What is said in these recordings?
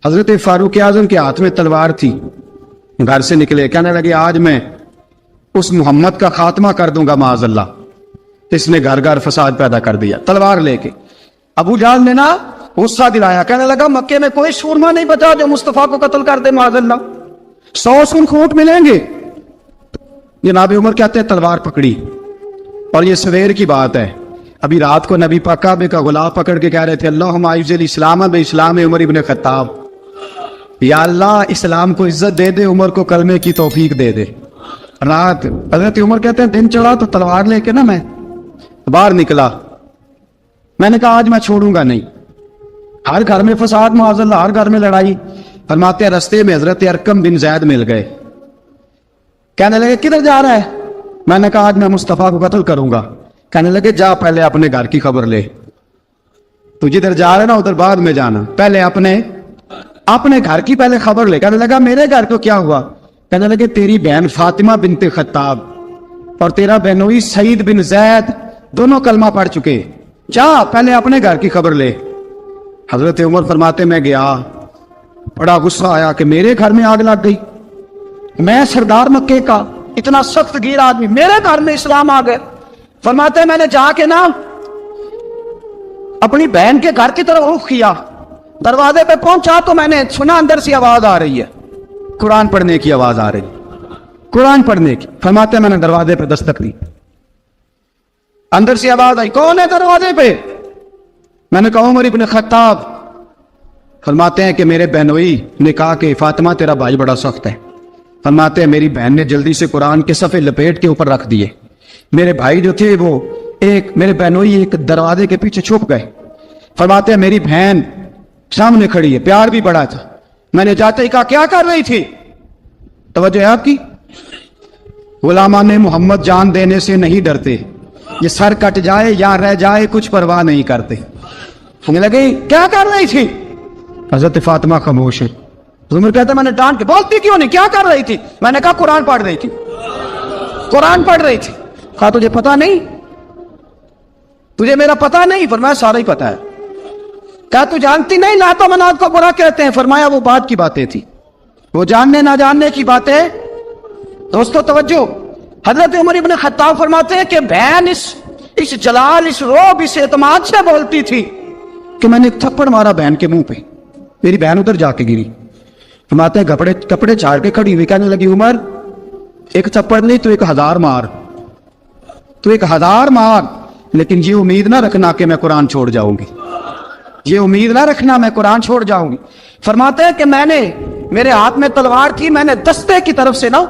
حضرت فاروق اعظم کے ہاتھ میں تلوار تھی، گھر سے نکلے، کہنے لگے آج میں اس محمد کا خاتمہ کر دوں گا معاذ اللہ، اس نے گھر گھر فساد پیدا کر دیا تلوار لے کے۔ ابو جہل نے نا غصہ دلایا، کہنے لگا مکے میں کوئی سورما نہیں بچا جو مصطفیٰ کو قتل کر دے معاذ اللہ، 100 سن اونٹ ملیں گے۔ جناب عمر کہتے ہیں تلوار پکڑی، اور یہ سویر کی بات ہے، ابھی رات کو نبی پاک کعبے کا غلاف پکڑ کے کہہ رہے تھے اللہم اعز الاسلام باسلام عمر ابن خطاب، یا اللہ اسلام کو عزت دے دے، عمر کو کلمے کی توفیق دے دے۔ رات حضرت عمر کہتے ہیں دن چڑھا تو تلوار لے کے نا میں باہر نکلا، میں نے کہا آج میں چھوڑوں گا نہیں، ہر گھر میں فساد معاذ اللہ، ہر گھر میں لڑائی۔ فرماتے ہیں رستے میں حضرت ارقم بن زید مل گئے، کہنے لگے کدھر جا رہا ہے؟ میں نے کہا آج میں مصطفیٰ کو قتل کروں گا۔ کہنے لگے جا پہلے اپنے گھر کی خبر لے، تو جدھر جا رہے نا ادھر بعد میں جانا، پہلے اپنے گھر کی پہلے خبر لے۔ کہنے لگا میرے گھر کو کیا ہوا؟ کہنے لگے تیری بہن فاطمہ بنت خطاب اور تیرا بہنوئی سعید بن زید دونوں کلمہ پڑھ چکے، جا پہلے اپنے گھر کی خبر لے۔ حضرت عمر فرماتے میں گیا، بڑا غصہ آیا کہ میرے گھر میں آگ لگ گئی، میں سردار مکے کا اتنا سخت گیر آدمی، میرے گھر میں اسلام آ گئے۔ فرماتے میں نے جا کے نا اپنی بہن کے گھر کی طرف رخ کیا، دروازے پہ پہنچا تو میں نے سنا اندر سے آواز آ رہی ہے، قرآن پڑھنے کی آواز آ رہی، قرآن پڑھنے کی۔ فرماتے میں نے دروازے پہ دستک دی، اندر سے آواز آئی کون ہے دروازے پہ؟ میں نے کہا عمر ابن خطاب۔ فرماتے ہیں کہ میرے بہنوئی نے کہا کہ فاطمہ تیرا بھائی بڑا سخت ہے۔ فرماتے ہیں میری بہن نے جلدی سے قرآن کے صفحے لپیٹ کے اوپر رکھ دیے، میرے بھائی جو تھے وہ میرے بہنوئی ایک دروازے کے پیچھے چھپ گئے۔ فرماتے ہیں میری بہن سامنے کھڑی ہے، پیار بھی بڑا تھا، میں نے جاتے ہی کہا کیا کر رہی تھی؟ توجہ ہے آپ کی؟ غلامان محمد جان دینے سے نہیں ڈرتے، یہ سر کٹ جائے یا رہ جائے کچھ پرواہ نہیں کرتے۔ ہمیں لگے کیا کر رہی تھی؟ حضرت فاطمہ خاموش ہے۔ عمر کہتا میں نے ڈانٹ کے بولتی کیوں نہیں، کیا کر رہی تھی؟ میں نے کہا قرآن پڑھ رہی تھی، قرآن پڑھ رہی تھی۔ کہا تجھے پتا نہیں، تجھے میرا پتا نہیں؟ فرمایا سارا ہی پتا ہے۔ کہا تو جانتی نہیں لات و منات کو برا کہتے ہیں؟ فرمایا وہ بات کی باتیں تھی، وہ جاننے نہ جاننے کی باتیں۔ دوستو توجہ، حضرت عمر ابن خطاب فرماتے ہیں کہ بہن اس جلال، اس روب، اس اعتماد سے بولتی تھی کہ میں نے ایک تھپڑ مارا بہن کے منہ پہ، میری بہن ادھر جا کے گری۔ فرماتے ہیں کپڑے چاڑ کے کھڑی ہوئی، کہنے لگی عمر ایک تھپڑ نہیں تو 1000 مار، تو 1000 مار، لیکن یہ امید نہ رکھنا کہ میں قرآن چھوڑ جاؤں گی، یہ امید نہ رکھنا میں قرآن چھوڑ جاؤں گی۔ فرماتے ہیں کہ میرے ہاتھ میں تلوار تھی، میں نے دستے کی طرف سے نا،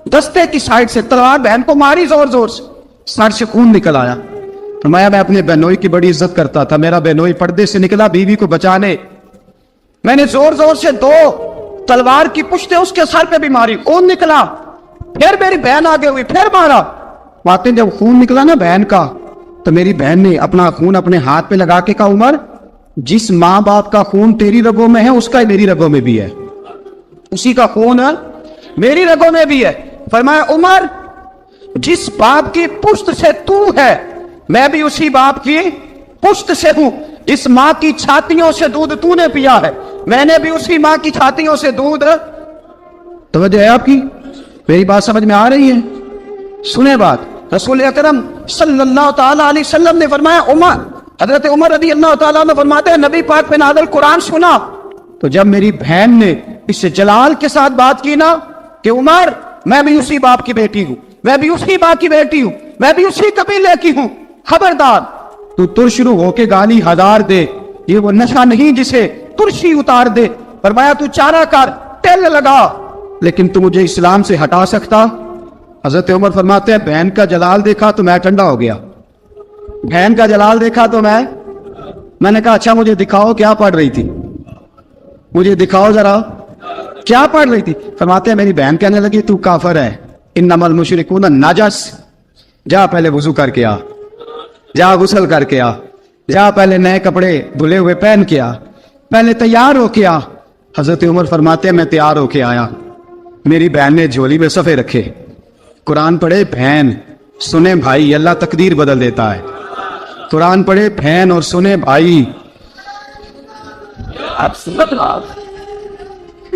دستے کی سائڈ سے تلوار بہن کو ماری، زور زور سے، سر سے خون نکل آیا۔ فرمایا میں اپنے بہنوئی کی بڑی عزت کرتا تھا، میرا بہنوئی پردے سے نکلا بیوی کو بچانے، میں نے زور زور سے 2 تلوار کی پشتیں اس کے سر پہ بھی ماری، خون نکلا، پھر میری بہن آگے ہوئی، پھر مارا۔ باتیں جب خون نکلا نا بہن کا، تو میری بہن نے اپنا خون اپنے ہاتھ پہ لگا کے کہا عمر جس ماں باپ کا خون تیری رگوں میں ہے اس کا ہی میری رگوں میں بھی ہے، اسی کا خون میری رگوں میں بھی ہے۔ فرمایا عمر جس باپ کی پشت سے تو ہے میں بھی اسی باپ کی پشت سے ہوں، اس ماں کی چھاتیوں سے دودھ تو نے پیا ہے، میں نے بھی اسی ماں کی چھاتیوں سے دودھ۔ توجہ ہے آپ کی؟ میری بات سمجھ میں آ رہی ہے؟ سنیں بات، رسول اکرم صلی اللہ تعالی علیہ وسلم نے فرمایا حضرت عمر رضی اللہ تعالیٰ عنہ فرماتے ہیں نبی پاک پہ نازل قرآن سنا تو جب میری بہن نے اس جلال کے ساتھ بات کی نا کہ عمر میں بھی اسی باپ کی بیٹی ہوں، میں بھی اسی ماں کی بیٹی ہوں، میں بھی اسی قبیلے کی ہوں، خبردار تو ترشرو ہو کے گالی 1000 دے، یہ وہ نشہ نہیں جسے ترشی اتار دے۔ فرمایا تو چارہ کر، تیل لگا، لیکن تو مجھے اسلام سے ہٹا سکتا؟ حضرت عمر فرماتے ہیں بہن کا جلال دیکھا تو میں ٹھنڈا ہو گیا، بہن کا جلال دیکھا تو میں نے کہا اچھا مجھے دکھاؤ کیا پڑھ رہی تھی، مجھے دکھاؤ ذرا کیا پڑھ رہی تھی۔ فرماتے ہیں میری بہن کہنے لگی تو کافر ہے، انما المشرکون نجس، جا پہلے وضو کر کے آ، جا غسل کر کے آ، جا پہلے نئے کپڑے دھلے ہوئے پہن کے آ، پہلے تیار ہو کے آ۔ حضرت عمر فرماتے ہیں میں تیار ہو کے آیا، میری بہن نے جھولی میں صفحے رکھے، قرآن پڑھے بہن، سنے بھائی، اللہ تقدیر بدل دیتا ہے، قرآن پڑھے بہن اور سنے بھائی۔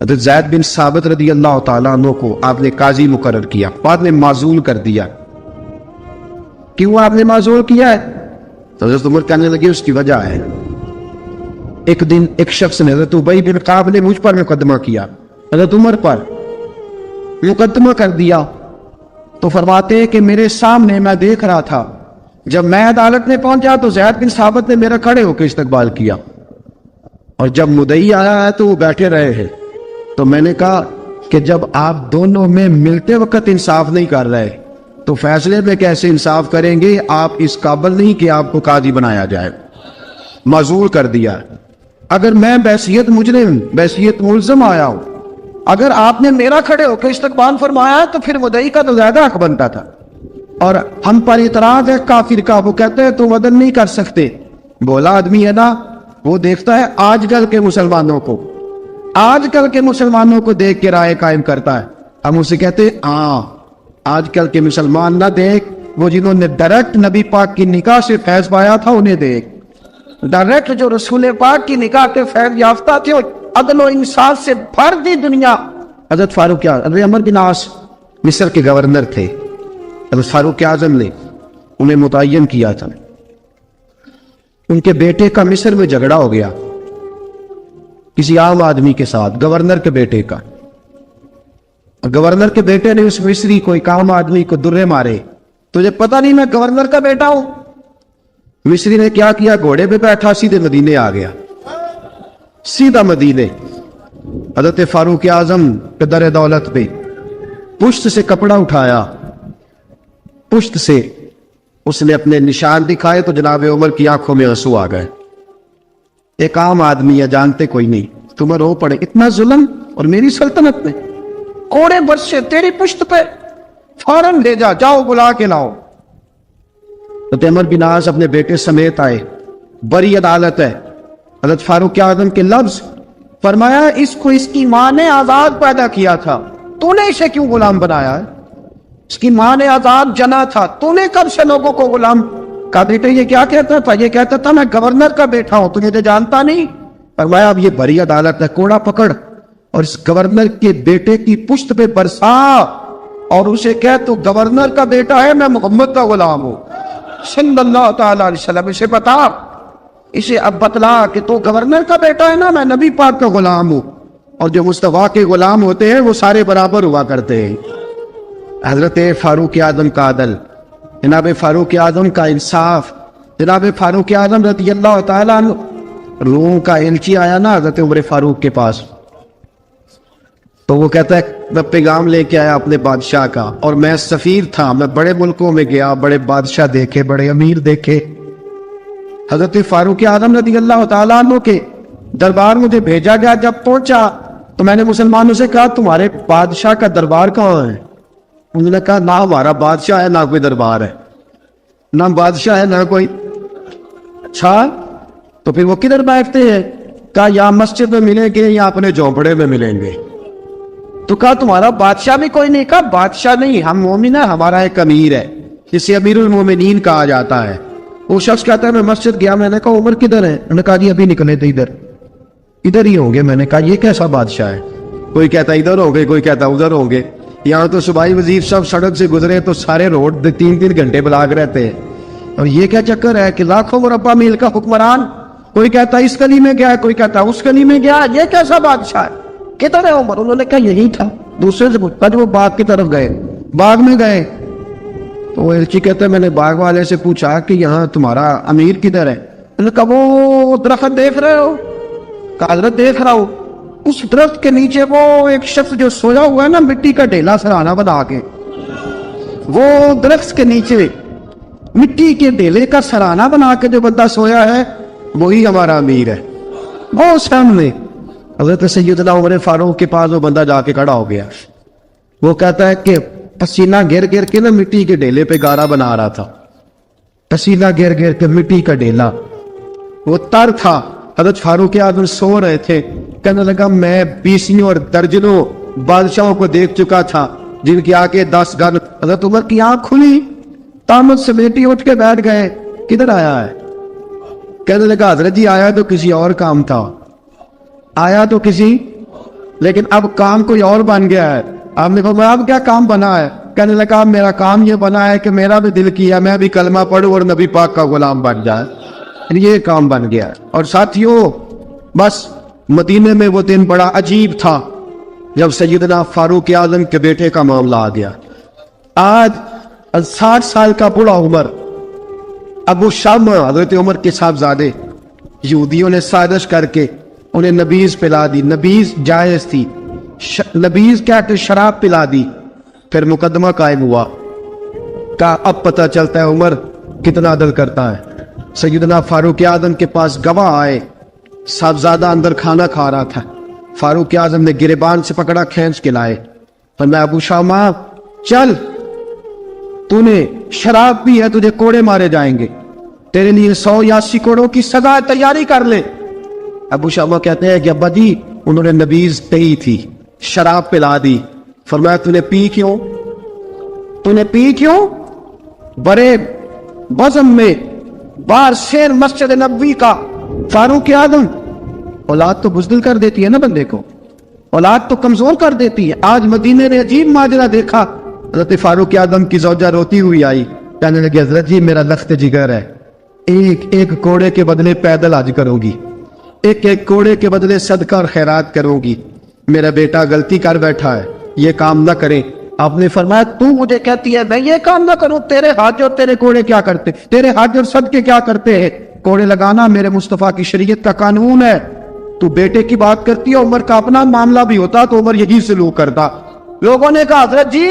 حضرت زید بن ثابت رضی اللہ تعالیٰ عنہ کو آپ نے قاضی مقرر کیا، بعد میں معزول کر دیا۔ کیوں آپ نے معزول کیا ہے؟ تو حضرت عمر کہنے لگے اس کی وجہ ہے، ایک دن ایک شخص نے حضرت ابی بن کعب نے مجھ پر مقدمہ کیا، حضرت عمر پر مقدمہ کر دیا، تو فرماتے ہیں کہ میرے سامنے میں دیکھ رہا تھا، جب میں عدالت میں پہنچا تو زید بن ثابت نے میرا کھڑے ہو کے استقبال کیا، اور جب مدعی آیا ہے تو وہ بیٹھے رہے ہیں۔ تو میں نے کہا کہ جب آپ دونوں میں ملتے وقت انصاف نہیں کر رہے تو فیصلے میں کیسے انصاف کریں گے؟ آپ اس قابل نہیں کہ آپ کو قاضی بنایا جائے، معزول کر دیا۔ اگر میں بحیثیت مجرم، بحیثیت ملزم آیا ہوں، اگر آپ نے میرا کھڑے ہو کے استقبال فرمایا تو پھر مدعی کا تو زیادہ حق بنتا تھا، اور ہم پر اعتراض ہے کافر کا، وہ کہتے ہیں تم عدل نہیں کر سکتے۔ بولا آدمی ہے نا، وہ دیکھتا ہے آج کل کے مسلمانوں کو، آج کل کے مسلمانوں کو دیکھ کے رائے قائم کرتا ہے۔ ہم اسے کہتے ہیں ہاں آج کل کے مسلمان نہ دیکھ، وہ جنہوں نے ڈائریکٹ نبی پاک کی نکاح سے فیض پایا تھا انہیں دیکھ، ڈائریکٹ جو رسول پاک کی نکاح کے فیض یافتہ تھے، عدل و انصاف سے بھر دی دنیا۔ حضرت فاروق اعظم، عمر بن عاص مصر کے گورنر تھے، حضرت فاروق اعظم نے انہیں متعین کیا تھا۔ ان کے بیٹے کا مصر میں جھگڑا ہو گیا کسی عام آدمی کے ساتھ، گورنر کے بیٹے کا، گورنر کے بیٹے نے اس مصری کو، ایک عام آدمی کو درے مارے۔ تجھے پتہ نہیں میں گورنر کا بیٹا ہوں؟ مصری نے کیا کیا، گھوڑے پہ بیٹھا سیدھے مدینے آ گیا، سیدھا مدینے۔ حضرت فاروق اعظم کے در دولت پہ پشت سے کپڑا اٹھایا، پشت سے اس نے اپنے نشان دکھائے تو جناب عمر کی آنکھوں میں آنسو آ گئے۔ ایک عام آدمی ہے، جانتے کوئی نہیں، تمہیں رو پڑے، اتنا ظلم، اور میری سلطنت میں کوڑے برسے تیری پشت پہ، فوراً لے جا، جاؤ بلا کے لاؤ۔ حضرت عمر بن عاص اپنے بیٹے سمیت آئے، بڑی عدالت ہے، حضرت فاروق اعظم کے لفظ، فرمایا اس کو اس کی ماں نے آزاد پیدا کیا تھا، تو نے اسے کیوں غلام بنایا ہے؟ اس کی ماں نے آزاد جنا تھا، تو نے کب سے لوگوں کو غلام؟ کہا بیٹے یہ کیا کہتا تھا؟ یہ کہتا تھا میں گورنر کا بیٹا ہوں، تجھے تو جانتا نہیں۔ فرمایا اب یہ بڑی عدالت ہے، کوڑا پکڑ اور اس گورنر کے بیٹے کی پشت پہ برسا اور اسے کہہ تو گورنر کا بیٹا ہے، میں محمد کا غلام ہوں صلی اللہ تعالیٰ علیہ وسلم۔ اسے بتا، اسے اب بتلا کہ تو گورنر کا بیٹا ہے نا، میں نبی پاک کا غلام ہوں، اور جو مصطفیٰ کے غلام ہوتے ہیں وہ سارے برابر ہوا کرتے ہیں۔ حضرت فاروق اعظم کا عدل، جناب فاروق اعظم کا انصاف، جناب فاروق اعظم رضی اللہ تعالیٰ عنہ، روم کا ایلچی آیا نا حضرت عمر فاروق کے پاس، تو وہ کہتا ہے میں پیغام لے کے آیا اپنے بادشاہ کا، اور میں سفیر تھا، میں بڑے ملکوں میں گیا، بڑے بادشاہ دیکھے، بڑے امیر دیکھے۔ حضرت فاروق اعظم رضی اللہ تعالیٰ عنہ کے دربار مجھے بھیجا گیا، جب پہنچا تو میں نے مسلمانوں سے کہا تمہارے بادشاہ کا دربار کہاں ہے؟ انہوں نے کہا نہ ہمارا بادشاہ ہے نہ کوئی دربار ہے، نہ بادشاہ ہے نہ کوئی۔ اچھا تو پھر وہ کدھر بیٹھتے ہیں؟ کہا یا مسجد میں ملیں گے یا اپنے جھونپڑے میں ملیں گے۔ تو کہا تمہارا بادشاہ بھی کوئی نہیں؟ کہا بادشاہ نہیں، ہم مومن ہیں، ہمارا ایک امیر ہے جسے امیر المومنین کہا جاتا ہے۔ وہ شخص کہتا ہے میں مسجد گیا، میں نے کہا عمر کدھر ہے؟ انہوں نے کہا جی ابھی نکلے تھے، ادھر ہی ہوں گے۔ میں نے کہا یہ کیسا بادشاہ ہے؟ کوئی کہتا ادھر ہوں گے، کوئی کہتا ادھر ہوں گے۔ یہاں تو صوبائی وزیر سب سڑک سے گزرے تو سارے روڈ 3 گھنٹے بلاک رہتے ہیں، اور یہ کیا چکر ہے کہ لاکھوں مربع میل کا حکمران، کوئی کہتا اس گلی میں گیا، کوئی کہتا اس گلی میں گیا، یہ کیسا بادشاہ ہے؟ کدھر ہے عمر؟ انہوں نے کہا یہی تھا۔ دوسرے سے پوچھتا جو وہ باغ کی طرف گئے، باغ میں گئے تو وہ ایلچی کہتے ہیں میں نے باغ والے سے پوچھا کہ یہاں تمہارا امیر کدھر ہے؟ انہوں نے کہا وہ درخت دیکھ رہے ہو؟ کہا حضرت دیکھ رہا ہوں۔ اس درخت کے نیچے وہ ایک شخص جو سویا ہوا ہے نا، مٹی کا ڈھیلا سرہانہ بنا کے، وہ درخت کے نیچے مٹی کے ڈھیلے کا سرہانہ بنا کے جو بندہ سویا ہے وہی ہمارا امیر ہے۔ وہ سامنے حضرت سیدنا عمر فاروق کے پاس وہ بندہ جا کے کھڑا ہو گیا، وہ کہتا ہے کہ پسینہ گر گر کے نا مٹی کے ڈھیلے پہ گارا بنا رہا تھا، پسینہ گر گر کے مٹی کا ڈھیلا، وہ تر تھا۔ حضرت فاروق اعظم سو رہے تھے، کہنے لگا میں 20 اور درجنوں بادشاہوں کو دیکھ چکا تھا جن کی آنکھیں 10 گن۔ حضرت عمر کی آنکھ کھلی، تامت سے بیٹی اٹھ کے بیٹھ گئے، کدھر آیا ہے؟ کہنے لگا حضرت جی آیا تو کسی اور کام تھا، آیا تو کسی لیکن اب کام کوئی اور بن گیا ہے. آپ نے فرمایا اب کیا کام بنا ہے؟ کہنے لگا میرا کام یہ بنا ہے کہ میرا بھی دل کیا میں بھی کلمہ پڑھوں اور نبی پاک کا غلام بن جائے. یہ کام بن گیا. اور ساتھیوں بس مدینے میں وہ دن بڑا عجیب تھا جب سیدنا فاروق اعظم کے بیٹے کا معاملہ آ گیا. آج 60 سال کا بڑا عمر ابو شامہ حضرت عمر کے صاحبزادے یہودیوں نے سازش کر کے انہیں نبیذ پلا دی. نبیذ جائز تھی. نبیذ کیا کہ شراب پلا دی. پھر مقدمہ قائم ہوا. کہا اب پتہ چلتا ہے عمر کتنا عدل کرتا ہے. سیدنا فاروق اعظم کے پاس گواہ آئے. صاحبزادہ اندر کھانا کھا رہا تھا. فاروق اعظم نے گریبان سے پکڑا کھینچ کے لائے. فرمایا ابو شامہ چل تو نے شراب بھی ہے تجھے کوڑے مارے جائیں گے. تیرے لیے 100 یا 80 کوڑوں کی سزا تیاری کر لے. ابو شامہ کہتے ہیں کہ ابا جی انہوں نے نبیذ پی تھی شراب پلا دی. فرمایا تو نے پی کیوں؟ تو نے پی کیوں؟ بڑے بزم میں بار شیر مسجد نبوی کا فاروق اعظم. اولاد تو بزدل کر دیتی ہے نا بندے کو. اولاد تو کمزور کر دیتی ہے. آج مدینے نے عجیب ماجرا دیکھا. حضرت فاروق اعظم کی زوجہ روتی ہوئی آئی. کہنے لگی حضرت جی میرا لخت جگر ہے. ایک کوڑے کے بدلے پیدل حج کروں گی. ایک کوڑے کے بدلے صدقہ اور خیرات کروں گی. میرا بیٹا غلطی کر بیٹھا ہے یہ کام نہ کرے. آپ نے فرمایا تو مجھے کہتی ہے میں یہ کام نہ کروں؟ تیرے حج اور تیرے کوڑے کیا کرتے؟ تیرے حج اور صدقے کیا کرتے ہیں؟ کوڑے لگانا میرے مصطفیٰ کی شریعت کا قانون ہے. تو بیٹے کی بات کرتی ہے. عمر کا اپنا معاملہ بھی ہوتا تو عمر یہی سلوک کرتا. لوگوں نے کہا حضرت جی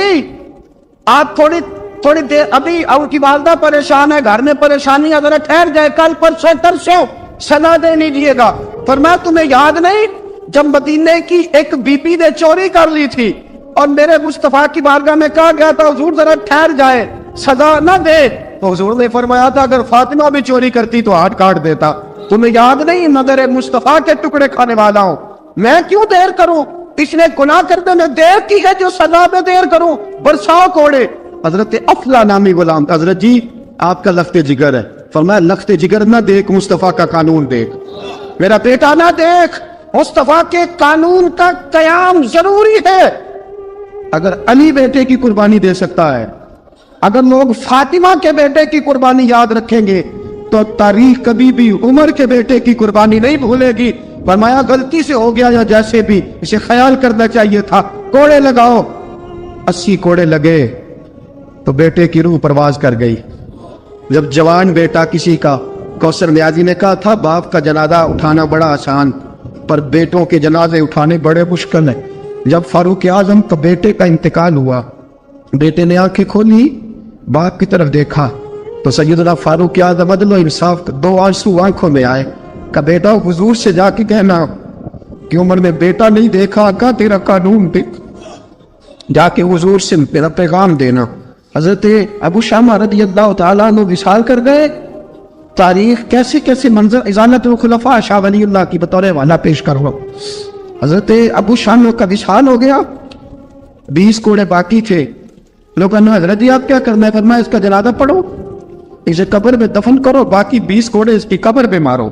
آپ تھوڑی دیر ابھی ان کی والدہ پریشان ہے گھر میں پریشانی ہے ذرا ٹھہر جائے کل پرسوں ترسوں سنا دے لیجیے گا. فرمایا تمہیں یاد نہیں جب مدینے کی ایک بی بی نے چوری کر لی تھی اور میرے مصطفیٰ کی بارگاہ میں کہا گیا تھا حضور ذرا ٹھہر جائے سزا نہ دے. تو حضور نے فرمایا تھا اگر فاطمہ بھی چوری کرتی تو ہاتھ کاٹ دیتا. تمہیں یاد نہیں نظر مصطفیٰ کے ٹکڑے کھانے والا ہوں میں کیوں دیر کروں؟ اس نے گناہ کرنے میں دیر کی ہے جو سزا میں دیر کروں. برساؤ کوڑے. حضرت افلا نامی غلام حضرت جی آپ کا لخت جگر ہے. فرمایا لخت جگر نہ دیکھ مصطفیٰ کا قانون دیکھ. میرا بیٹا نہ دیکھ مصطفیٰ کے قانون کا قیام ضروری ہے. اگر علی بیٹے کی قربانی دے سکتا ہے اگر لوگ فاطمہ کے بیٹے کی قربانی یاد رکھیں گے تو تاریخ کبھی بھی عمر کے بیٹے کی قربانی نہیں بھولے گی. فرمایا غلطی سے ہو گیا یا جیسے بھی اسے خیال کرنا چاہیے تھا. کوڑے لگاؤ. 80 کوڑے لگے تو بیٹے کی روح پرواز کر گئی. جب جوان بیٹا کسی کا کوثر نیازی نے کہا تھا باپ کا جنازہ اٹھانا بڑا آسان پر بیٹوں کے جنازے اٹھانے بڑے مشکل ہیں. جب فاروق اعظم کا بیٹے کا انتقال ہوا بیٹے نے آنکھیں کھولی باپ کی طرف دیکھا تو سیدنا فاروق اعظم عدل و انصاف 2 آنسو آنکھوں میں آئے. کہ بیٹا حضور سے جا کے کہنا کہ عمر نے بیٹا نہیں دیکھا کا تیرا قانون دیکھ. جا کے حضور سے میرا پیغام دینا. حضرت ابو شامہ رضی اللہ تعالیٰ عنہ وصال کر گئے. تاریخ کیسے کیسے منظر ازالت الخلفاء شاہ ولی اللہ کی بطور والا پیش کروں. حضرت ابو شامہ کا وصال ہو گیا. 20 کوڑے باقی تھے. لوگوں نے حضرت جی آپ کیا کرنا ہے؟ فرمایا اس کا جنازہ پڑھو اسے قبر میں دفن کرو باقی 20 کوڑے اس کی قبر پہ مارو.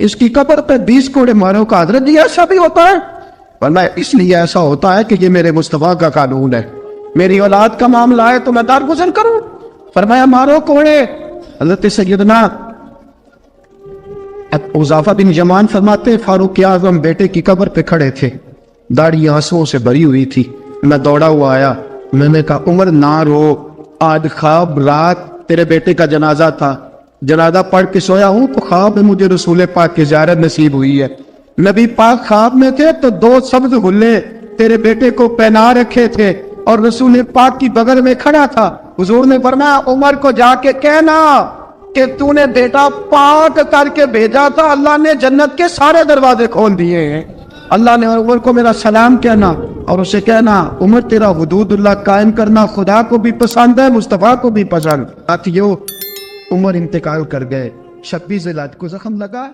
اس کی قبر پہ 20 کوڑے مارو. کا حضرت جی ایسا بھی ہوتا ہے؟ فرمایا اس لیے ایسا ہوتا ہے کہ یہ میرے مصطفیٰ کا قانون ہے. میری اولاد کا معاملہ ہے تو میں دارگزر کروں. فرمایا مارو کوڑے. حضرت سیدنا حذیفہ بن یمان فرماتے فاروق اعظم بیٹے کی قبر پہ کھڑے تھے. داڑھی آنسوؤں سے بھری ہوئی تھی. میں دوڑا ہوا آیا. میں نے کہا عمر نہ رو آج خواب رات تیرے بیٹے کا جنازہ تھا جنازہ پڑھ کے سویا ہوں تو خواب میں مجھے رسول پاک کی زیارت نصیب ہوئی ہے. نبی پاک خواب میں تھے تو 2 سبز غلے تیرے بیٹے کو پہنا رکھے تھے اور رسول پاک کی بغل میں کھڑا تھا. حضور نے فرمایا عمر کو جا کے کہنا کہ تو نے بیٹا پاک کر کے بھیجا تھا اللہ نے جنت کے سارے دروازے کھول دیے ہیں. اللہ نے عمر کو میرا سلام کہنا اور اسے کہنا عمر تیرا حدود اللہ قائم کرنا خدا کو بھی پسند ہے مصطفیٰ کو بھی پسند. ساتھیو عمر انتقال کر گئے. 26 ذی الحجہ کو زخم لگا.